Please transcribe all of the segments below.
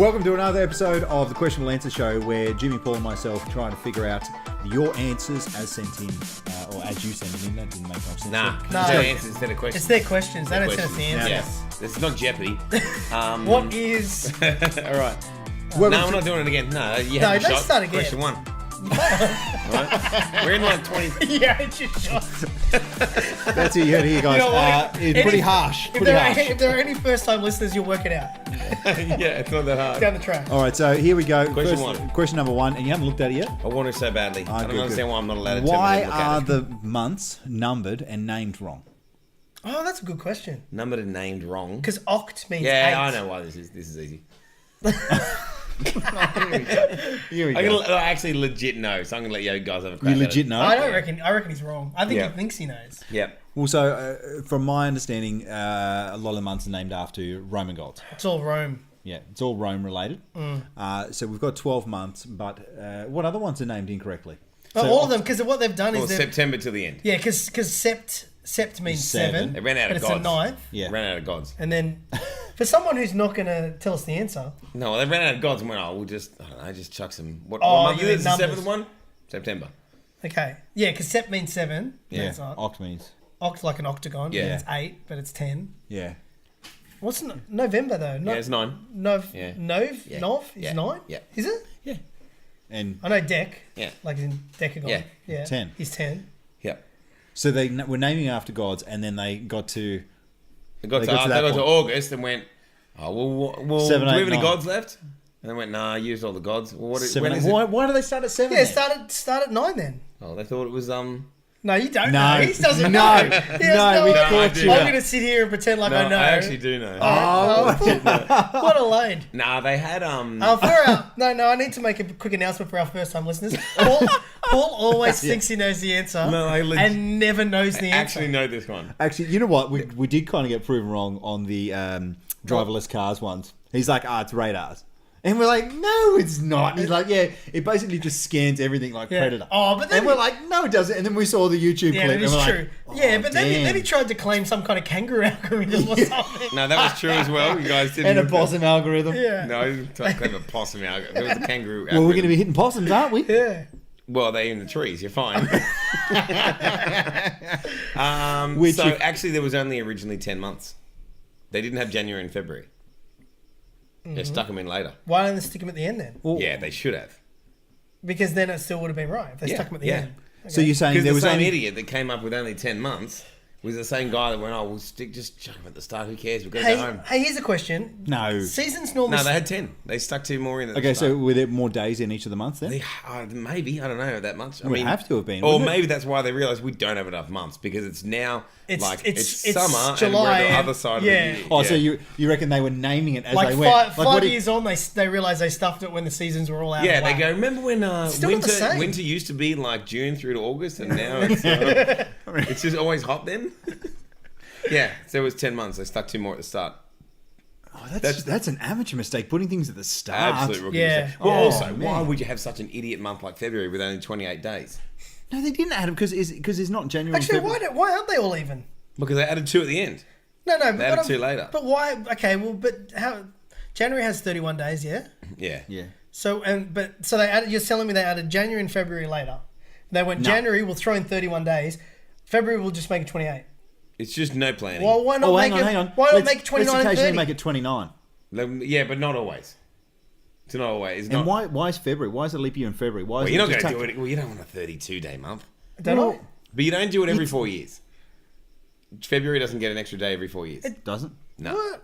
Welcome to another episode of the Question Will Answer Show, where Jimmy, Paul, and myself try to figure out your answers as sent in, or as you sent them in. That didn't make much sense. No. No. Answers instead of questions. It's their questions. They don't send us the answers. Yes. This is not Jeopardy. What is... All right. Welcome No, we're not doing it again. No, you No, have a don't shot. start again. Question 1. Right? We're in like 20. Yeah, it's your shot. That's it. You heard it here, guys. You know what? It's pretty harsh. If there are any first-time listeners, you'll work it out Yeah, it's not that hard. down the track. All right, so here we go. Question one. Question number 1, and you haven't looked at it yet. I want to so badly. I don't good, understand good. why I'm not allowed to Why look are at it. the months numbered and named wrong? Oh, that's a good question. Numbered and named wrong. Because oct means Yeah, eight. I know why this is easy. Here we I go. actually legit know, so I'm gonna let you guys have a crack. You at legit it. know? I don't reckon. I reckon he's wrong. I think Yeah. he thinks he knows. Yep. Well, so from my understanding, a lot of the months are named after Roman gods. It's all Rome. Yeah, it's all Rome related. So we've got 12 months, but what other ones are named incorrectly? Oh, So all of them, because what they've done Well, is they've... September to the end. Yeah, because sept means Seven. seven. They ran out but of it's gods. a ninth. Yeah. Ran out of gods. And then, for someone who's not going to tell us the answer, No, they ran out of gods and went, we'll just, I don't know, just chuck some. What Oh, month you is mean the numbers. seventh one? September. okay. Yeah, because sept means seven. Yeah, It's not. oct means. Oct like an octagon. Yeah. Yeah. It's 8, but it's 10. Yeah. What's November, though? Yeah, it's 9. Nov? Yeah. Nov? Yeah. Nov is Yeah. 9? Yeah. Is it? Yeah. And I know Dec. Yeah. Like in Decagon. Yeah. 10. He's 10. Yep. so they were naming after gods, and then they got to... They got, They to, got to that they got to point. August and went, well, Seven, do we eight, have any nine. gods left? And they went, nah, I used all the gods. Well, when Seven, is why, it? why do they start at 7? Yeah, then? start at 9 then. Oh, they thought it was, No, you don't No. know. He doesn't No. know. He has No, we idea. caught you I'm out. going to sit here and pretend like no, I know. I actually do know. What a lane. Nah, they had, I need to make a quick announcement for our first time listeners. Paul always thinks he knows the answer No, I and never knows the answer. actually know this one. Actually, you know what? We did kind of get proven wrong on the driverless cars ones. He's like, it's radars. And we're like, no, it's not. He's like, yeah, it basically just scans everything like Yeah. Predator. Oh, but then and we're like, no, it doesn't. And then we saw the YouTube Yeah, clip. it and is we're true. Like, But then he tried to claim some kind of kangaroo algorithm or something. No, that was true as well. You guys didn't. And a look at- possum algorithm. Yeah. No, I didn't talk about a possum algorithm. It was a kangaroo Well, we're going to algorithm. be hitting possums, aren't we? Yeah. Well, they're in the trees. You're fine. Which so if- actually, there was only originally 10 months. They didn't have January and February. They stuck them in later. Why don't they stick him at the end then? Well, Yeah, they should have. Because then it still would have been right if they Yeah, stuck him at the yeah. end. So you're saying Because there the was same only... idiot that came up with only 10 months was the same guy that went, we'll just chuck him at the start. Who cares? We've got to go home. Hey, here's a question. No. Seasons normally... No, they had 10. They stuck 2 more in at the Okay, start. so were there more days in each of the months then? Maybe. I don't know that much. I Would mean, have to have been, Or wouldn't it? maybe that's why they realised we don't have enough months because it's now It's summer July and we're at the and- other side yeah. of the year. Oh, so you reckon they were naming it as like they went? five what do you- years on, they realised they stuffed it when the seasons were all out Yeah, of they whack. go, remember when Still not the same. winter used to be like June through to August and now it's, it's just always hot then? Yeah, so it was 10 months. They stuck 2 more at the start. Oh, that's an amateur mistake, putting things at the start. Absolute rookie Yeah. mistake. Well, Oh, also, man. why would you have such an idiot month like February with only 28 days? No, they didn't add them because it's not January. Actually, and February. why aren't they all even? Because they added 2 at the end. No, They but added 2 later. But why? Okay, well, but how? January has 31 days, yeah. Yeah. Yeah. So they added. You're telling me they added January and February later. They went No. January. We'll throw in 31 days. February we'll just make it 28. It's just no planning. Well, why not Oh, make hang on. it? Why not Let's- make 29 Let's and occasionally 30? make it 29. Yeah, but not always. It's not always. It's And not, why is February? Why is it leap year in February? Why is Well, it you're not just going to do tucked- it. Well, you don't want a 32-day month. Don't I? But you don't do it every 4 years. February doesn't get an extra day every 4 years. Doesn't? No. What?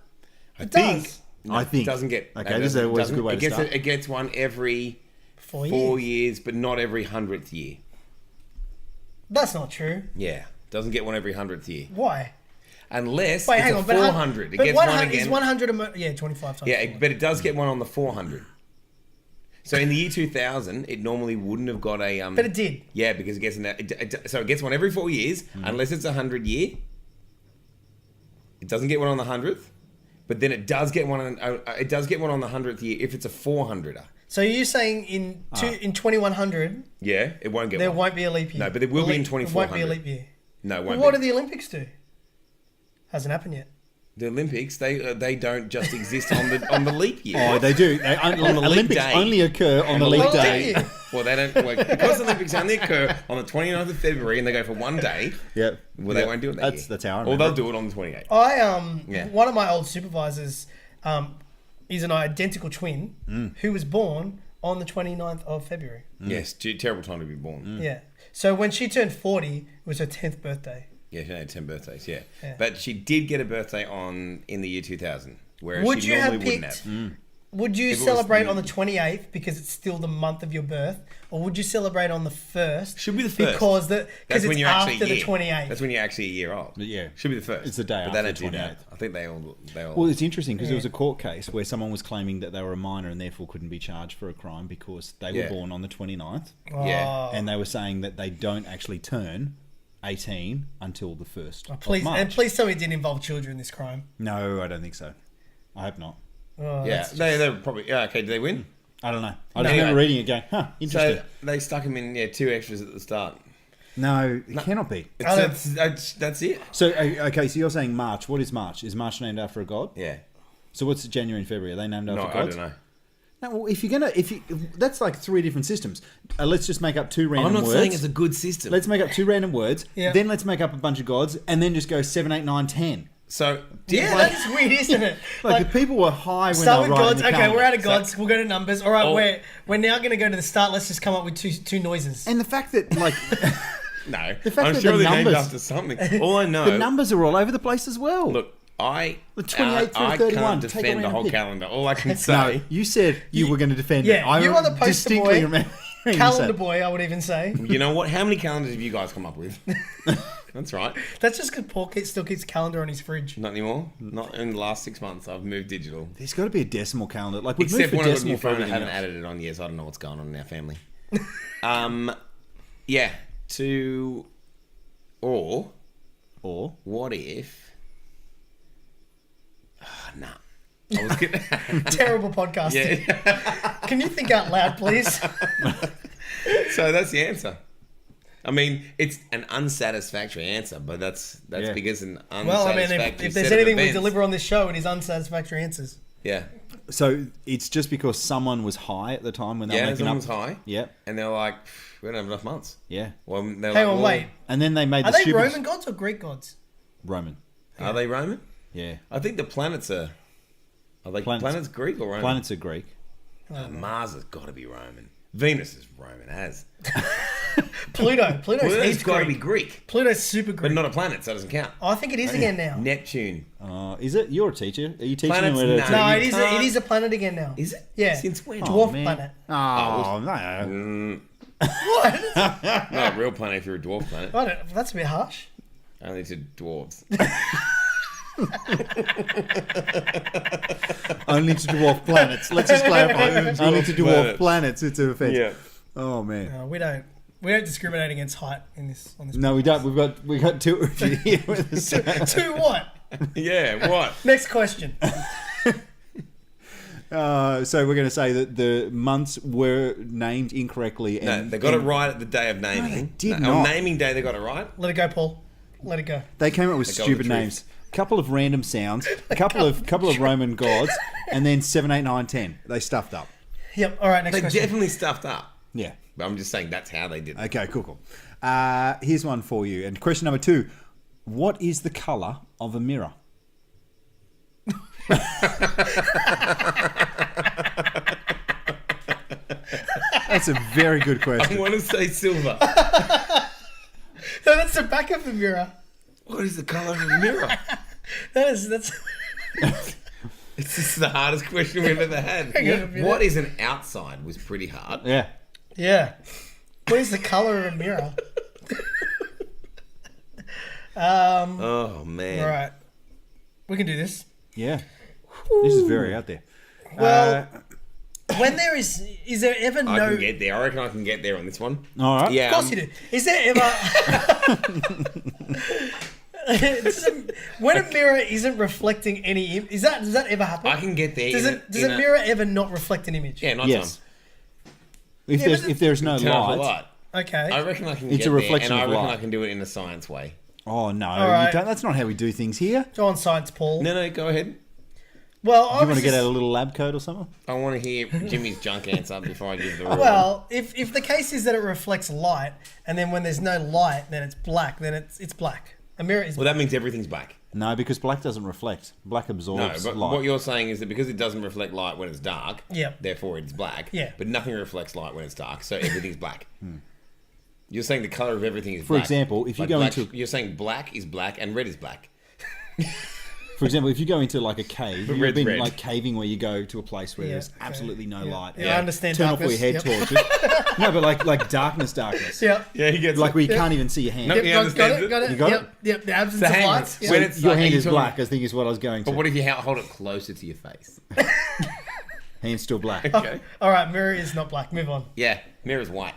I It think. does. No, I think. It doesn't get. Okay, no, it this is doesn't- always a good way it to gets start. It gets one every 4 4 years. years, but not every 100th year. That's not true. Yeah. Doesn't get one every 100th year. Why? Unless Wait, it's hang a on. 400. It but gets one 100 again. is 100 yeah, 25 times. Yeah, 4. but it does get one on the 400. So in the year 2000, it normally wouldn't have got a. But it did. Yeah, because it gets so it gets one every 4 years, unless it's 100 year. It doesn't get one on the 100th, but then it does get one on. It does get one on the 100th year if it's a 400er. So you're saying in 2100 Yeah, it won't get there one. won't be a leap year? No, but there will be in It won't be a 2400. leap year. No, it Well, won't what be. do the Olympics do? Hasn't happened yet. The Olympics, they don't just exist on the leap year. Oh, they do. the leap Olympics day. only occur on the leap day. Well, they don't work because the Olympics only occur on the 29th of February and they go for one day. Yeah. Well, they won't do it that year. That's how I Or remember. they'll do it on the 28th. I one of my old supervisors is an identical twin who was born on the 29th of February. Yes, terrible time to be born. Yeah. So when she turned 40, it was her 10th birthday. Yeah, she had 10 birthdays, yeah. Yeah. But she did get a birthday in the year 2000, whereas Would she you normally have wouldn't picked? have. Would you If it was celebrate the- on the 28th because it's still the month of your birth, or would you celebrate on the 1st? Should be the 1st. because That's it's when you're actually after a the year. 28th. That's when you're actually a year old. Yeah. Should be the 1st. It's the day but after they don't do 28th. that. I think they all. Well, it's interesting because there was a court case where someone was claiming that they were a minor and therefore couldn't be charged for a crime because they were Yeah. born on the 29th. Yeah. And they were saying that they don't actually turn 18 until the 1st of Please March. and please tell me it didn't involve children in this crime. No, I don't think so. I hope not. Oh, yeah, that's they're probably. Yeah, okay, did they win? I don't know. I just Anyway. remember reading it going, interesting. So they stuck him in 2 extras at the start. No, it cannot be. That's it. So, okay, so you're saying March. What is March? Is March named after a god? Yeah. So what's January and February? Are they named after No, I gods? don't know. No, well, that's like 3 different systems. Let's just make up 2 random I'm not words. saying it's a good system. Let's make up 2 random words. Yeah. Then let's make up a bunch of gods, and then just go 7, 8, 9, 10. So Yeah, that's weird, isn't it? Like, if people were high when start they with were writing gods. the Okay, calendar. we're out of gods. We'll go to numbers. All right, Oh. we're now going to go to the start. Let's just come up with two noises. And the fact that like no, fact I'm that sure the they're named numbers- after something. All I know, the numbers are all over the place as well. look, I The 28th through I 31, can't take a defend the random whole pick. calendar. All I can no, say, you said you were going to defend Yeah, it. I you are the poster distinctly boy. remember you Calendar said- boy, I would even say. you know what? How many calendars have you guys come up with? That's right. That's just because Paul still keeps a calendar on his fridge. Not anymore. Not in the last 6 months. I've moved digital. There's got to be a decimal calendar. Like we've Except moved when for I got a new decimal for phone, I everything haven't else. added it on yet, so I don't know what's going on in our family. Yeah. Or what if? Nah. I was gonna. Terrible podcasting. Yeah. Can you think out loud, please? So that's the answer. I mean, it's an unsatisfactory answer, but that's Yeah. because an unsatisfactory Well, I mean, if there's set of anything we events- deliver on this show, it is unsatisfactory answers. Yeah. So it's just because someone was high at the time when they were Yeah, making someone up. was high. Yeah, And they're like, we don't have enough months. yeah. Well, they're Hang like, on, well, wait. And then they made Are the they stupid Roman gods or Greek gods? Roman. Are they Roman? Yeah, I think the planets are. Are they planets Greek or Roman? planets are Greek. Mars has got to be Roman. Venus is Roman as. Pluto's Pluto's heaps got to Greek. be Greek, Pluto's super Greek. but not a planet, so it doesn't count. Oh, I think it is again now. Neptune. Is it? You're a teacher. Are you teaching Planets, them? no. No, you it is. can't- It is a planet again now. Is it? Yeah. Since when? Dwarf man. planet. Oh, no. What? Not a real planet if you're a dwarf planet. I don't, that's a bit harsh. Only to dwarves. Only to dwarf planets. Let's just clarify. Only to dwarf planets. planets. It's an offense. Yeah. Oh man. No, we don't discriminate against height in this on this. No, we don't. We've got 2 of you here with us. To what? Yeah, what? Next question. So we're going to say that the months were named incorrectly. No, And they got it right at the day of naming. they did On not. naming day, they got it right. Let it go, Paul. Let it go. They came up with They go with stupid the truth. names. Couple of random sounds. Couple of Roman gods, and then 7, 8, 9, 10. They stuffed up. Yep. All right. Next They question. definitely stuffed up. Yeah. But I'm just saying that's how they did it. Okay. Cool. Here's one for you. And question number 2: what is the color of a mirror? That's a very good I question. want to say silver. No, that's the back of the mirror. What is the colour of a mirror? That's. This is the hardest question we've ever had. Hang on a minute. What is an outside was pretty hard. Yeah. Yeah. What is the color of a mirror? Oh, man. All right. We can do this. Yeah. This is very out there. Well, when there is there ever I no? can get there. I reckon I can get there on this one. All right. Yeah. Of course you do. Is there ever? When a mirror isn't reflecting any, does that ever happen? I can get there. Does a mirror ever not reflect an image? Yeah, not Yes. some. If Yeah, there's but if there's no Turn off the light, light. Okay. I reckon I can It's get a reflection there, and of I reckon light. I can do it in a science way. Oh no, right. you don't. That's not how we do things here. Go on, science, Paul. No, go ahead. Well, Do you want to get out a little lab coat or something? I want to hear Jimmy's junk answer before I give the rule. Well, if the case is that it reflects light, and then when there's no light, then it's black. Then it's black. A mirror is. Well, that means everything's black. No, because black doesn't reflect. Black No, absorbs but light. what you're saying is that because it doesn't reflect light when it's dark, Yep. therefore it's black. Yeah. But nothing reflects light when it's dark, so everything's black. You're saying the color of everything is For black. example, if you go black, into- you're saying black is black and red is black. For example, if you go into like a cave, But you've red's been red. like caving where you go to a place where Yeah, there's okay. absolutely no light. Yeah, I understand Turn off all darkness. your head Yep. torches. No, but like darkness. Yeah. Yeah, he gets Like where you Yeah. can't even see your hand. No, Yep, he got understands it. it. Got it. You got yep. it? Yep. The absence So of hang on. light. When Yep. it's Your like, hand are you is talking- black, I think is what I was going to. But what if you hold it closer to your face? Hand's still black. Okay. All right, mirror is not black. Move on. Yeah, mirror's white.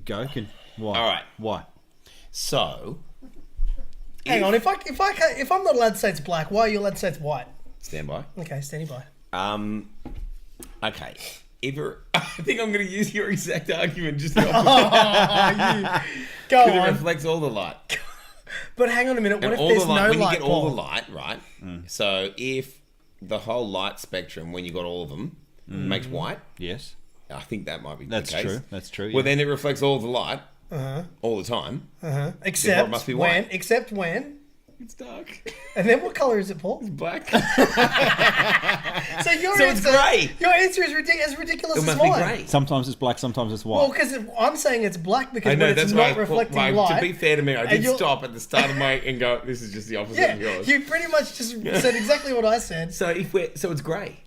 Go. Why? All right. Why? So, Hang on. If I'm not allowed to say it's black, why are you allowed to say it's white? stand by. Okay, standing by. Okay. I think I'm going to use your exact argument just the opposite. Go Because it on. reflects all the light. But hang on a minute. What And if all there's the light, no when light? you get all Paul? the light, right? So if the whole light spectrum, when you got all of them, makes white, Yes. I think that might be That's the case. true. That's true. Well, yeah. then it reflects all the light all the time. Except must be when? white. Except when? It's dark. And then what color is it, Paul? Black. So So it's grey. Your answer is as ridiculous It as must mine. be grey. Sometimes it's black, sometimes it's white. Well, because I'm saying it's black because I know, when it's that's not why. reflecting Well, light. to be fair to me, I and did you're- stop at the start of my and go, this is just the opposite Yeah, of yours. you pretty much just said exactly what I said. So it's grey.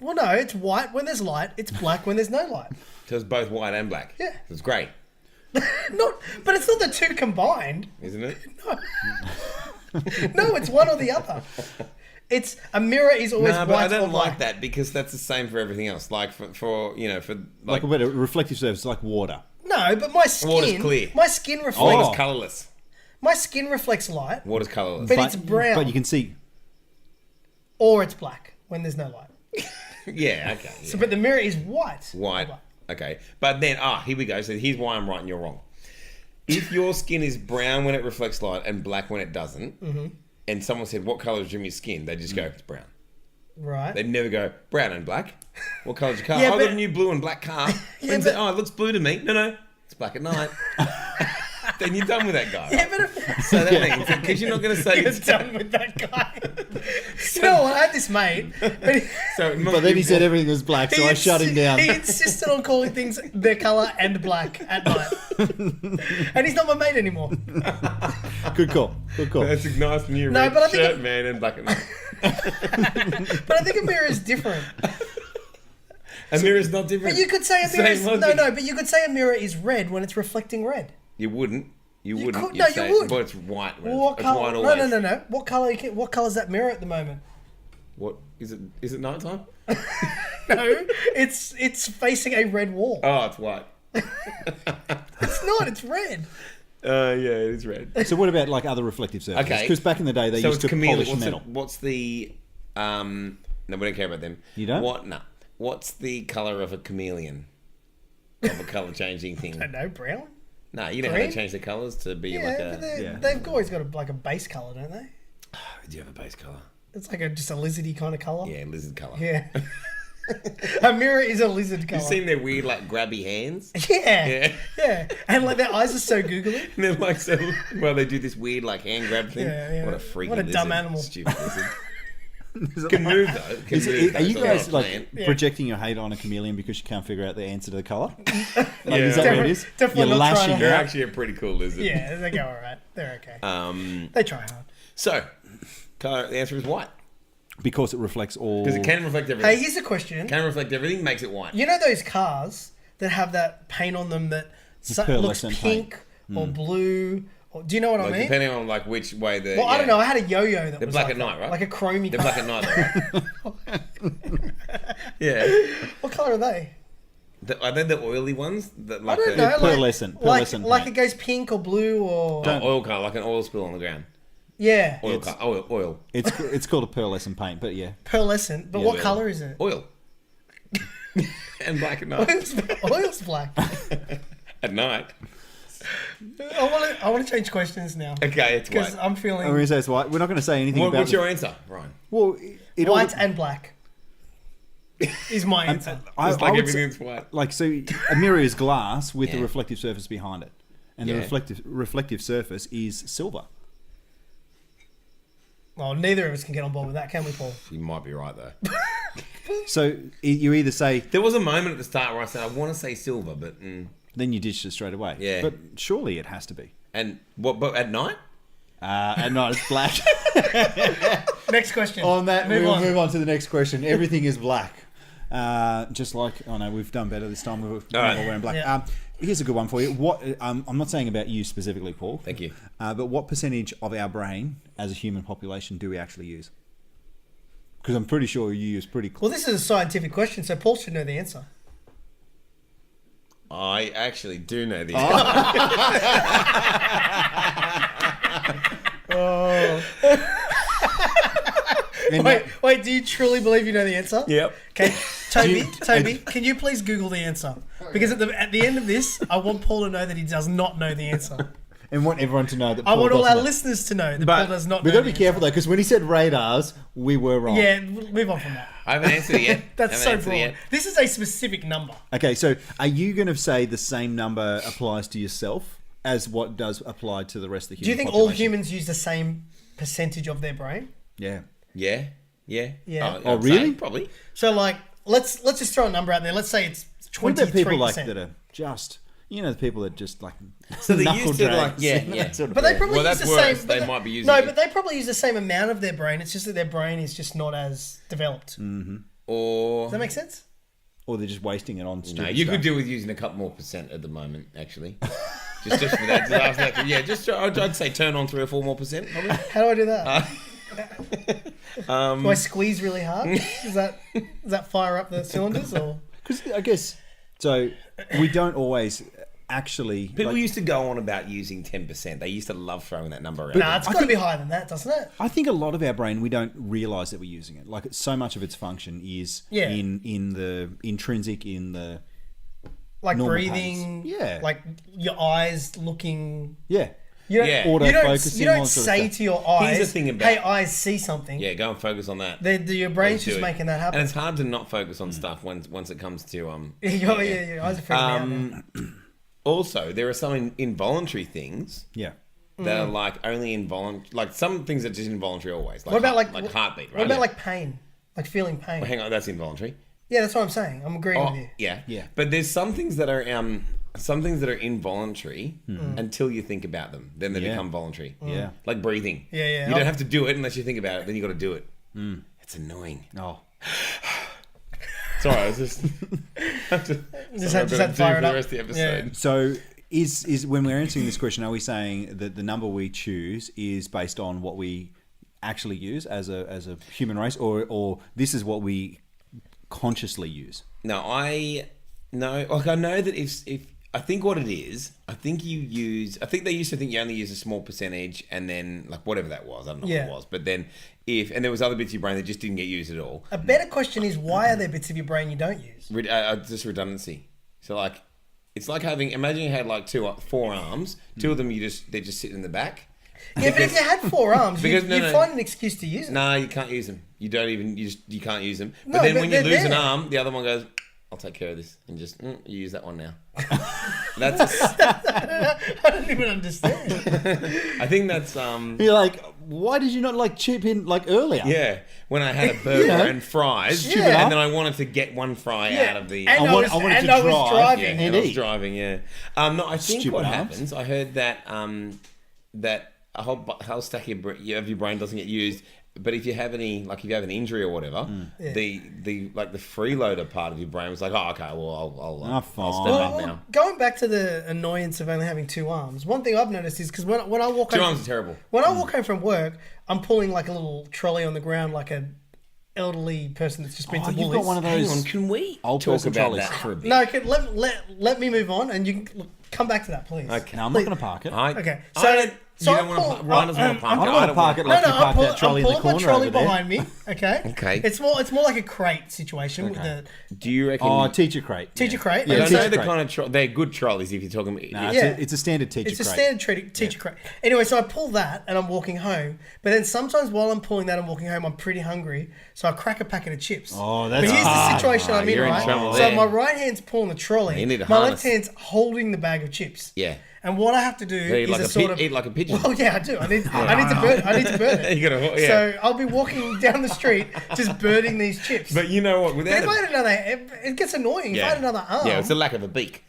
Well, no, it's white when there's light. It's black when there's no light. So it's both white and black. Yeah. So it's grey, But it's not the two combined. isn't it? No, it's one or the other. It's a mirror is always No, white but I or don't like black. that because that's the same for everything else. Like for like a bit of reflective surface, like water. No, but my skin. Water's clear. My skin reflects. water's Oh. colourless. My skin reflects light, Water's colourless. but it's brown, But you can see. or it's black when there's no light. Yeah, okay. Yeah. So, but the mirror is white. White. Okay. But then, here we go. So here's why I'm right and you're wrong. If your skin is brown when it reflects light and black when it doesn't, and someone said, what colour is Jimmy's skin? They just go, it's brown. Right. They'd never go, brown and black. What colour's your car? Yeah, I've but- got a new blue and black car. Yeah, And say, but- it looks blue to me. No, it's black at night. Then you're done with that guy. Yeah, but if So that means, because you're not going to say you're it's done with that guy. You know what? I had this mate. But But then he said everything was black, so I shut him down. He insisted on calling things their colour and black at night. And he's not my mate anymore. Good call. Good call. That's a nice new No, red but I think shirt, it- man, and black and white. But I think a mirror is different. A mirror's not different. But you could say a Same mirror is, logic. no, but you could say a mirror is red when it's reflecting red. You wouldn't. You wouldn't. could- You'd no, you say, would. But it's white. When What it's colour? white No, always. no. What colour is that mirror at the moment? What is it? Is it nighttime? No, it's facing a red wall. Oh, it's white. It's not. It's red. Yeah, it is red. So what about like other reflective surfaces? Okay. Because back in the day they So used it's to chameleon. polish metal. What's the? No, we don't care about them. You don't? What? No. What's the color of a chameleon? Of a color changing I thing. don't know, brown. No, you know how they Green? change their colors to be Yeah, like but a. yeah. they've always got like a base colour, don't they? Do you have a base color? It's like just a lizardy kind of colour. Yeah, lizard color. Yeah. A mirror is a lizard colour. You've seen their weird like grabby hands. Yeah. Yeah. Yeah. And like their eyes are so googly. And they're like so. Well, they do this weird like hand grab thing. Yeah, yeah. What a freaky What a dumb lizard. animal. Stupid lizard. Can move though. Can move, though. Are you It's not guys a like plant. Yeah. projecting your hate on a chameleon because you can't figure out the answer to the colour? Like, Yeah. is that what it is? Definitely You're not trying lashing to They're help. actually a pretty cool lizard. Yeah, they go alright. They're okay. They They try hard. So, color. The answer is white because it reflects all. because it can reflect everything. Hey, here's a question. Can reflect everything. Makes it white. You know those cars that have that paint on them that looks pearlescent pink or blue? Or, do you know what Like I mean? depending on like which way the. Well, I don't know. I had a yo-yo that They're was black like at night, that, right? like a chromey They're car. black at night. Right? Yeah. What colour are they? Are they the oily ones? That like I don't the, know. pearlescent- Like, pearlescent like it paint. goes pink or blue or oil color, like an oil spill on the ground. yeah, Oil color. Oil. It's called a pearlescent paint, but yeah. pearlescent. But Yeah, what oil. colour is it? Oil. And black at night. Oil's black. At night. I want to change questions now Okay, it's because white. I'm I'm feeling going to say it's white. We're not going to say anything about What's the- your answer, Ryan? Well, it white all, and black. Is my answer. It's like would everything's say, white. like, so a mirror is glass with a Yeah. reflective surface behind it. And Yeah. the reflective surface is silver. Well, neither of us can get on board with that, can we, Paul? You might be right though. So you either say, There was a moment at the start where I said I want to say silver, but then you ditched it straight away. Yeah. But surely it has to be. and what? But at night? And no, it's black. Next question. On that, Move we'll on. move on to the next question. Everything is black. Just like, oh no, we've done better this time. We're right. wearing black. Yeah. Here's a good one for you. What I'm not saying about you specifically, Paul. Thank you. But what percentage of our brain as a human population do we actually use? Because I'm pretty sure you use pretty Well, this is a scientific question, so Paul should know the answer. I actually do know the Wait, do you truly believe you know the answer? Yep. Okay, Toby, can you please Google the answer? Because at the end of this, I want Paul to know that he does not know the answer. and want everyone to know that. I Paul want all doesn't our know. listeners to know that But Paul does not We've know got to be the careful though, because when he said radars, we were wrong. answer. Yeah, move on from that. I haven't answered it yet. That's I so haven't answered it broad. yet. This is a specific number. Okay, so are you going to say the same number applies to yourself as what does apply to the rest of the Do human you think all population? humans use the same percentage of their brain? Yeah. Yeah. Yeah. Yeah. Oh, I'd say, really? Probably. So, like, let's just throw a number out there. Let's say it's What 23%. about people like that are just, the people that just like So they knuckle used to, drag, like, yeah, that yeah. sort of But they thing. probably Well, use that's the worse. same. They but might be using no, it. but they probably use the same amount of their brain. It's just that their brain is just not as developed. Or Does that make sense? Or they're just wasting it on stupid no, you stuff. could do with using a couple more percent at the moment, actually. just for that. Just after that. Yeah, just I'd say turn on 3 or 4 more percent. Probably. How do I do that? Do I squeeze really hard? Does that fire up the cylinders or? Because I guess, so we don't always actually... People like- used to go on about using 10%. They used to love throwing that number around. Nah, it's got to be higher than that, doesn't it? I think a lot of our brain, we don't realise that we're using it. Like, so much of its function is Yeah. in the intrinsic, in the... Like Normal breathing. pace. Yeah. Like your eyes looking. Yeah. You don't, Yeah. you don't, Auto-focusing, you all don't that sort of say stuff. to your eyes, Here's the thing about- hey, eyes, see something. Yeah, go and focus on that. Your brain's Do just it. making that happen. And it's hard to not focus on stuff once it comes to Your eyes are freaking me out now. Also, there are some involuntary things Yeah. that are like only involuntary. Like some things are just involuntary always. Like What about like heartbeat? Right? What about like pain? Like feeling pain? Hang on, that's involuntary. Yeah, that's what I'm saying. I'm agreeing Oh, with you. yeah, Yeah. But there's some things that are involuntary until you think about them. Then they Yeah. become voluntary. Yeah. Like breathing. Yeah. You don't have to do it unless you think about it. Then you got to do it. It's annoying. Oh. Sorry, I was just Just had to fire it the up. rest of the episode. Yeah. So is when we're answering this question, are we saying that the number we choose is based on what we actually use as a human race, or this is what we consciously use? No, I know that if I think what it is, I think they used to think you only use a small percentage and then like whatever that was, I don't know Yeah. what it was. But then and there was other bits of your brain that just didn't get used at all. A better question is why are there bits of your brain you don't use? Just redundancy. So like, it's like imagine you had like 4 arms, 2 of them they're just sitting in the back. Yeah, but if you had 4 arms, Because- you'd no. find an excuse to use it. No, you can't use them. You don't even, you can't use them. No, But then but when you they're lose an there. arm, the other one goes, I'll take care of this. And just, you use that one now. That's, I don't even understand. I think that's, You're like, why did you not like chip in like earlier? yeah. When I had a burger know, and fries, chip it up. and then I wanted to get one fry Yeah. out of the... And I I wanted was to driving. yeah, and and I was eat. driving, yeah. No, I think Stupid what arms. happens, I heard that that a whole stack of your brain doesn't get used, but if you have an injury or whatever, the freeloader part of your brain was like, oh, okay, well, I'll fine. step up Well, now. going back to the annoyance of only having 2 arms, one thing I've noticed is because when I walk 2 home, arms are terrible. when I walk home from work, I'm pulling like a little trolley on the ground, like a elderly person that's just been Oh, to you've Woolies. got one of Hang those on, can we old talk person about trolleys. that for a bit? No, let me move on, and you can come back to that, please. Okay. No, I'm not going to park it. Okay, so So you I don't want pull- to. Ryan doesn't want to park I it. don't want to park it like you I'm parked that trolley in the pulling corner my trolley over there. behind me. Okay. Okay. It's more like a crate situation with the Do you reckon? Oh, teacher crate. teacher crate. Yeah, I And so- know the crate. kind of they're good trolleys if you're talking. Nah, Yeah. it's a standard teacher It's a crate. standard teacher crate. Anyway, so I pull that and I'm walking home. But then sometimes while I'm pulling that and walking home, I'm pretty hungry. So I crack a packet of chips. Oh, But that's here's the hard. situation I'm in, you're in right? trouble So there. my right hand's pulling the trolley. You need a my harness. left hand's holding the bag of chips. Yeah. And what I have to do Eat is like a a sort of eat like a pigeon. Well, yeah, I do. I need to burn it. You gotta, yeah. So I'll be walking down the street just birding these chips. But you know what? But Without if I had another, it gets annoying. If I had another arm, yeah, it's a lack of a beak.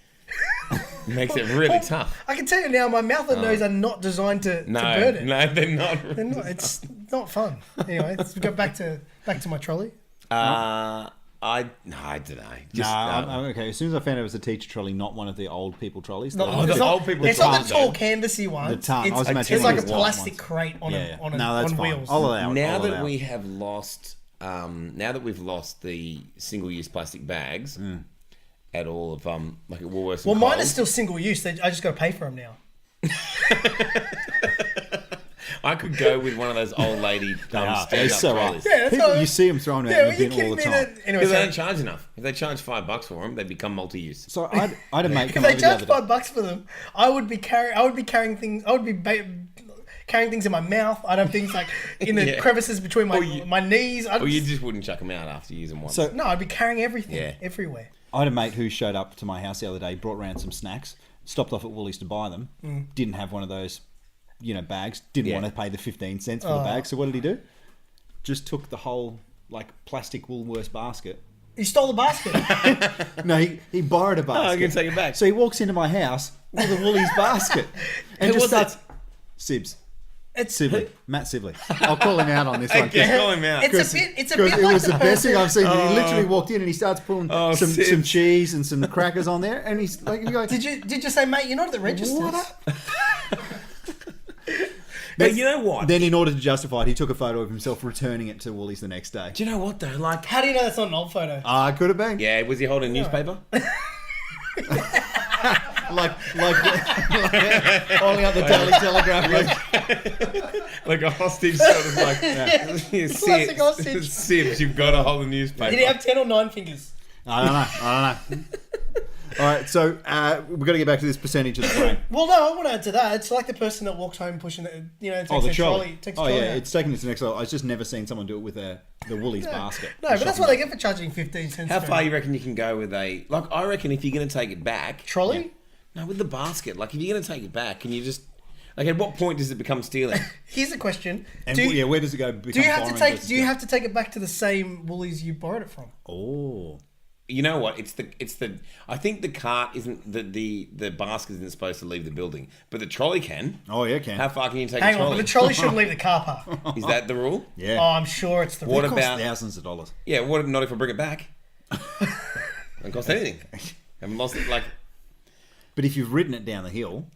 Makes it really tough. I can tell you now, my mouth and nose are not designed to No, bird it. no, they're not. They're not, it's not fun. Anyway, let's go back to my trolley. I don't know. Just, I'm okay. As soon as I found out it was a teacher trolley, not one of the old people trolleys. Not, the it's not, old people it's not the tartan, tall canvassy one. The tartan. I was It's, imagining it's like a it was white plastic ones. crate on Yeah. on No, that's on fine. wheels. I'll allow it. now I'll that allow we it. have lost, now that we've lost the single-use plastic bags at all of like at Woolworths. Well, and mine Coles, is still single use. I just got to pay for them now. I could go with one of those old lady They're stand-up so trolleys. Yeah, that's People, how- you see them thrown out Yeah, in are the you bin all kidding the me? time. Anyway, Because they so don't charge enough. If they charge $5 for them, they become multi-use. So I had a mate if come they over the charge other day. $5 for them, I would be carrying things. I would be carrying things in my mouth. I'd have things like in the Yeah. crevices between my knees. Or you just wouldn't chuck them out after you use them once. So No, I'd be carrying everything Yeah. everywhere. I had a mate who showed up to my house the other day, brought around some snacks, stopped off at Woolies to buy them, didn't have one of those, bags, didn't Yeah. want to pay the 15 cents for the bag. So what did he do? Just took the whole plastic Woolworths basket. You stole the basket. No, he borrowed a basket. I can take it back. So he walks into my house with a Woolies basket and Who just was starts. Sibs. It's Sibley. Matt Sibley. I'll call him out on this one. Okay, call him out. It's a bit Because it like was the best thing person- I've seen. He literally walked in and he starts pulling some Sid. cheese and some crackers on there, and he's like, you go, Did you say, mate? You're not at the register. But you know what? Then, in order to justify it, he took a photo of himself returning it to Woolies the next day. Do you know what though? Like, How do you know that's not an old photo? Ah, could have been. yeah, was he holding a newspaper? Like holding up the Daily Telegraph. Like a hostage, sort of like. Classic hostage. Sibs, you've got to hold the newspaper. Did he have 10 or 9 fingers? I don't know. All right, so we've got to get back to this percentage of the brain. Well, no, I want to add to that. It's like the person that walks home pushing the, takes Oh, the their trolley. takes Oh, the trolley yeah, out. it's taken it to the next level. I've just never seen someone do it with the Woolies basket. No, but that's what they get for charging 15 cents. How for far it. you reckon you can go with a like? I reckon if you're going to take it back, Trolley? no, with the basket. Like if you're going to take it back, can you just like at what point does it become stealing? Here's a question. And Do you, where does it go? do you have to take? Do you have to take it back to the same Woolies you borrowed it from? Oh. You know what? It's the. I think the cart isn't the basket isn't supposed to leave the building, but the trolley can. Oh, yeah, can. How far can you take Hang a on, trolley? but the trolley shouldn't leave the car park. Is that the rule? Yeah. Oh, I'm sure it's the What rule. It costs about- thousands of dollars. Yeah. What? Not if I bring it back. Doesn't cost anything. Haven't lost it. Like. But if you've ridden it down the hill,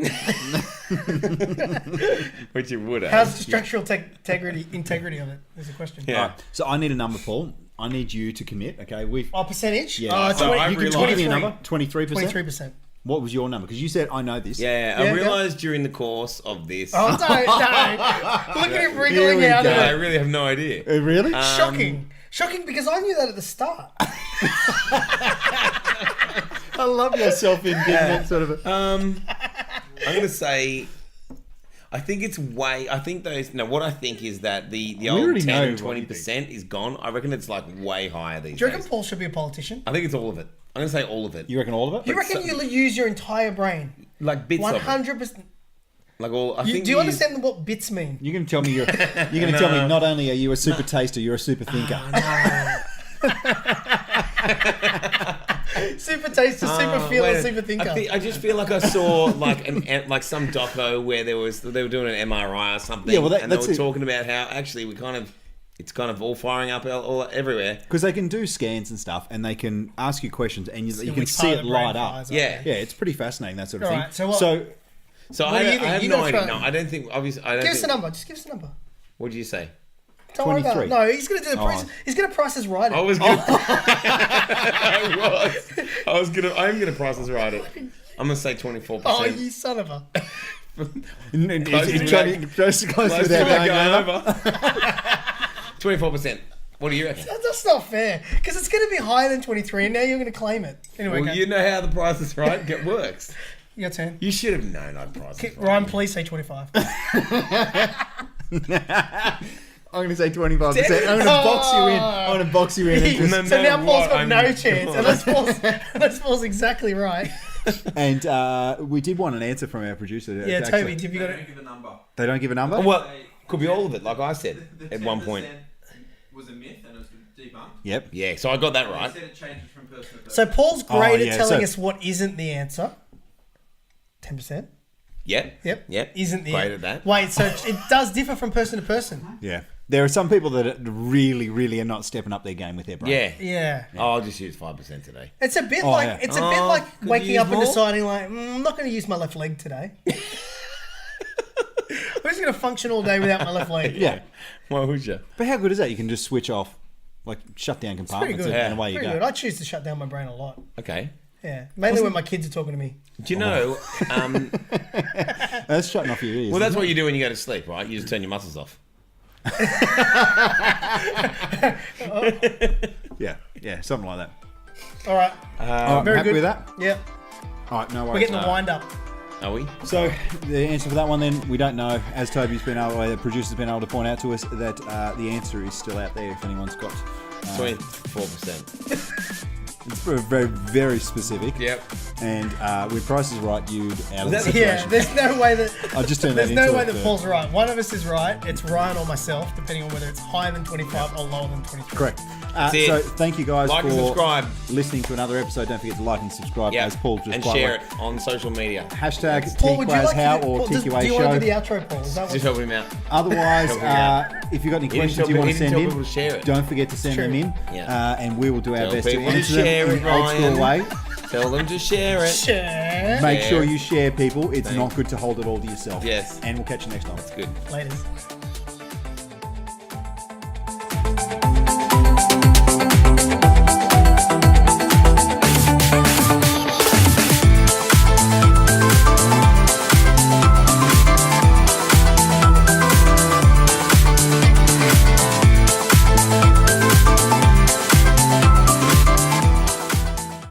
Which you would have. How's the structural integrity of it? Is the question. Yeah. Alright, so I need a number, Paul. I need you to commit. Okay, Oh, percentage? Yeah. So I you can realised- give me a number. 23%. 23%. What was your number? Because you said I know this. Yeah, Yeah, I realised during the course of this. Oh, don't. Look at him Here wriggling we out go. of I it. really have no idea. Really? Shocking. Shocking because I knew that at the start. I love your self-indignant sort of. I'm gonna say. I think it's way. I think those. No, what I think is that the old already 10 know and what you 20% is gone. I reckon it's like way higher these Do you reckon days. Paul should be a politician? I think it's all of it. I'm gonna say all of it. You reckon all of it? You reckon you'll use your entire brain? Like bits of it. 100%. Like all. I think Do you understand what bits mean? You're going to tell me you're going to tell me not only are you a super taster, you're a super thinker. Super taster, super feeler, super thinker. I just feel like I saw like like some doco where they were doing an MRI or something. Yeah, well, and they that's were it. talking about how actually it's kind of all firing up all everywhere. Because they can do scans and stuff, and they can ask you questions, and you can which see part it of the brain light up. fires up. Yeah. Yeah, it's pretty fascinating, that sort of All thing. right, so what- So What do you think? I have You no gotta idea. throw- No, I don't think. Obviously, I don't. Give us a think, number. Just give us a number. What did you say? Don't worry about it. 23. No, he's going to do the price. He's going to price us right. I was gonna. I am gonna price this right. I'm gonna say 24%. Oh, you son of a. It's trying to close without going over. 24%. What do you reckon? That's not fair because it's going to be higher than 23, and now you're going to claim it. Anyway, Well, you know how the Price is Right works. your turn. You should have known I'd Price is Right. Ryan, please say 25. I'm going to say 25%. I'm going to box you in. I'm going to box you in. And, No So now matter Paul's what, got I'm no gonna- chance, unless Paul's exactly right. we did want an answer from our producer. Yeah, Actually, Toby, have you got They it? don't give a number. They don't give a number? Well, could be all of it, like I said The at one point. 10% was a myth and it was debunked. Yep. Yeah, so I got that They right. said it changes from person to person. So Paul's great yeah, at telling so- us what isn't the answer. 10%. Yep. Yep. Yep. Isn't the Great at that. Wait, so it does differ from person to person. Yeah. There are some people that really, really are not stepping up their game with their brain. Yeah. Yeah. Oh, I'll just use 5% today. It's a bit Oh, like yeah. it's a bit Oh, like could waking you up use and more? deciding like I'm not going to use my left leg today. I'm just going to function all day without my left leg. Yeah. Why would you? But how good is that? You can just switch off, like shut down Pretty compartments good. and away you Pretty go. good. I choose to shut down my brain a lot. Okay. Yeah, mainly when my kids are talking to me. Do you know? That's shutting off your ears. Well, that's isn't what you do when you go to sleep, right? You just turn your muscles off. it? Yeah, something like that. All right. All right, very happy good. with that? Yeah, All right, no worries. we're getting the wind up. Are we? So the answer for that one, then, we don't know. As Toby's been able, the producer's been able to point out to us that the answer is still out there. If anyone's got, 24%. it's very, very specific. Yep. And with Price is Right, you'd out of the That's- situation. Yeah, there's no way that I'll just turn that there's into no way a that third. Paul's right. One of us is right. It's Ryan or myself, depending on whether it's higher than 25 or lower than 23. Correct. it. So thank you guys Like for and subscribe. listening to another episode. Don't forget to like and subscribe, Yeah. as Paul just And quite share like. it on social media. Hashtag Paul, would you like TQASHow to do, or Paul, do you TQA want to Show. do the outro, Paul? Is that what Just help him out. Otherwise, Help me out. if you've got any didn't questions tell you me- want he to didn't send tell in, people to share it. don't forget to send True. them in, Yeah. and we will do our Tell best to people to answer them share in it, an old school Ryan. way. Tell them to share it. Share. Make Yeah. sure you share, people. It's Thanks. not good to hold it all to yourself. Yes. And we'll catch you next time. Good. Laters.